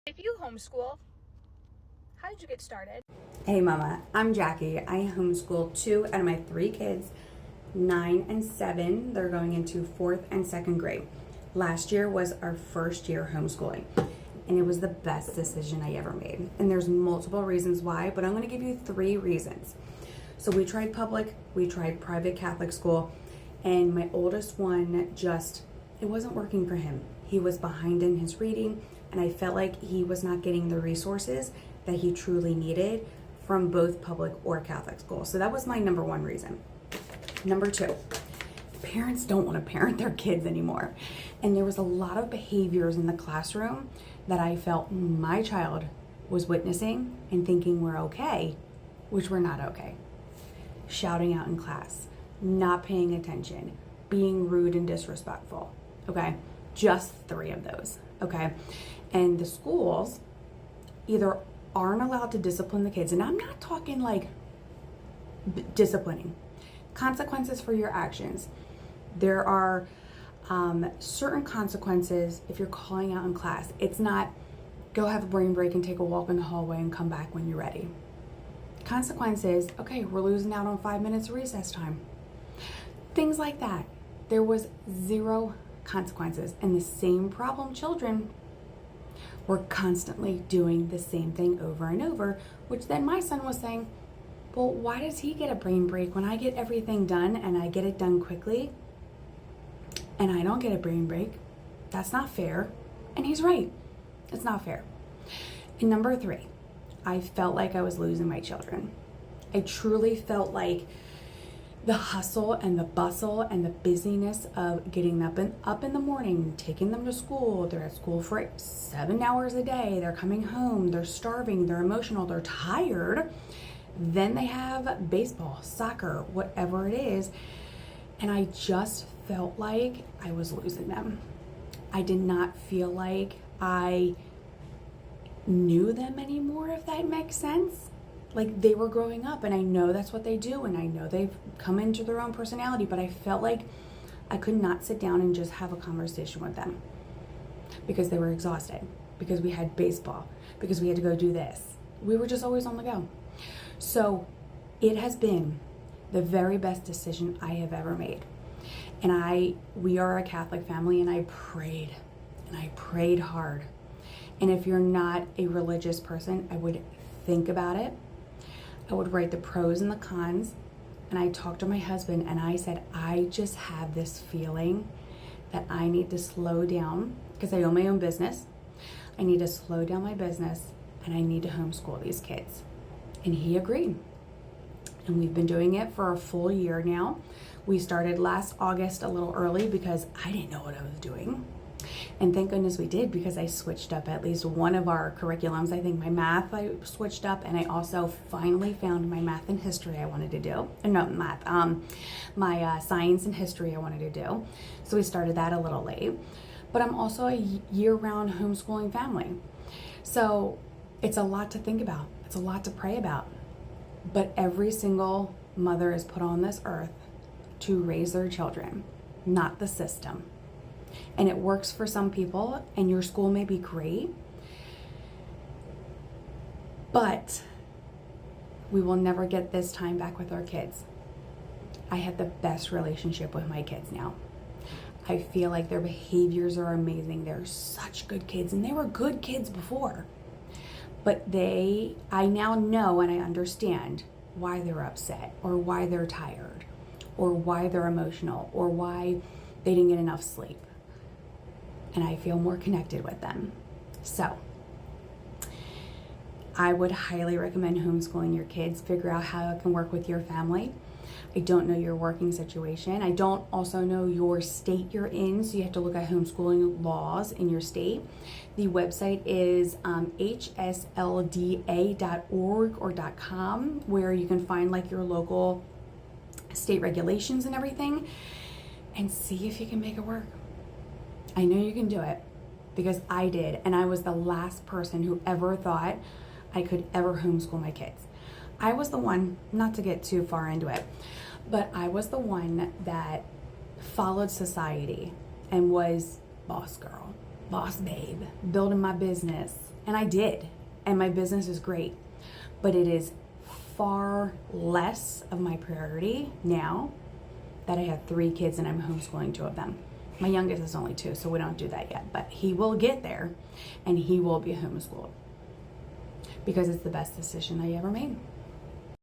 If you homeschool, how did you get started? Hey mama, I'm Jackie. I homeschool 2 out of my 3 kids, 9 and 7. They're going into 4th and 2nd grade. Last year was our first year homeschooling, and it was the best decision I ever made. And there's multiple reasons why, but I'm going to give you 3 reasons. So we tried public, we tried private Catholic school, and my oldest one it wasn't working for him. He was behind in his reading, and I felt like he was not getting the resources that he truly needed from both public or Catholic school. So that was my number 1 reason. Number 2, parents don't want to parent their kids anymore. And there was a lot of behaviors in the classroom that I felt my child was witnessing and thinking were okay, which were not okay. Shouting out in class, not paying attention, being rude and disrespectful, okay? Just 3 of those, okay? And the schools either aren't allowed to discipline the kids, and I'm not talking like disciplining, consequences for your actions. There are certain consequences if you're calling out in class. It's not go have a brain break and take a walk in the hallway and come back when you're ready. Consequences, okay, we're losing out on 5 minutes of recess time. Things like that. There was 0 consequences, and the same problem children were constantly doing the same thing over and over, which then my son was saying, well, why does he get a brain break when I get everything done and I get it done quickly and I don't get a brain break? That's not fair. And he's right. It's not fair. And number 3, I felt like I was losing my children. I truly felt like the hustle and the bustle and the busyness of getting up in the morning, taking them to school. They're at school for 7 hours a day. They're coming home. They're starving. They're emotional. They're tired. Then they have baseball, soccer, whatever it is. And I just felt like I was losing them. I did not feel like I knew them anymore, if that makes sense. Like they were growing up, and I know that's what they do, and I know they've come into their own personality, but I felt like I could not sit down and just have a conversation with them because they were exhausted, because we had baseball, because we had to go do this. We were just always on the go. So it has been the very best decision I have ever made. And we are a Catholic family, and I prayed hard. And if you're not a religious person, I would think about it. I would write the pros and the cons. And I talked to my husband and I said, I just have this feeling that I need to slow down because I own my own business. I need to slow down my business and I need to homeschool these kids. And he agreed. And we've been doing it for a full year now. We started last August a little early because I didn't know what I was doing. And thank goodness we did, because I switched up at least one of our curriculums. I think my math I switched up, and I also finally found my math and history I wanted to do. My science and history I wanted to do. So we started that a little late. But I'm also a year-round homeschooling family. So it's a lot to think about. It's a lot to pray about. But every single mother is put on this earth to raise their children, not the system. And it works for some people, and your school may be great, but we will never get this time back with our kids. I have the best relationship with my kids now. I feel like their behaviors are amazing. They're such good kids, and they were good kids before. But I now know and I understand why they're upset, or why they're tired, or why they're emotional, or why they didn't get enough sleep. And I feel more connected with them. So I would highly recommend homeschooling your kids. Figure out how it can work with your family. I don't know your working situation. I don't also know your state you're in, so you have to look at homeschooling laws in your state. The website is hslda.org or .com, where you can find like your local state regulations and everything, and see if you can make it work. I know you can do it because I did, and I was the last person who ever thought I could ever homeschool my kids. I was the one, not to get too far into it, but I was the one that followed society and was boss girl, boss babe, building my business And I did. And my business is great. But it is far less of my priority now that I have 3 kids and I'm homeschooling 2 of them. My youngest is only 2, so we don't do that yet. But he will get there and he will be homeschooled because it's the best decision I ever made.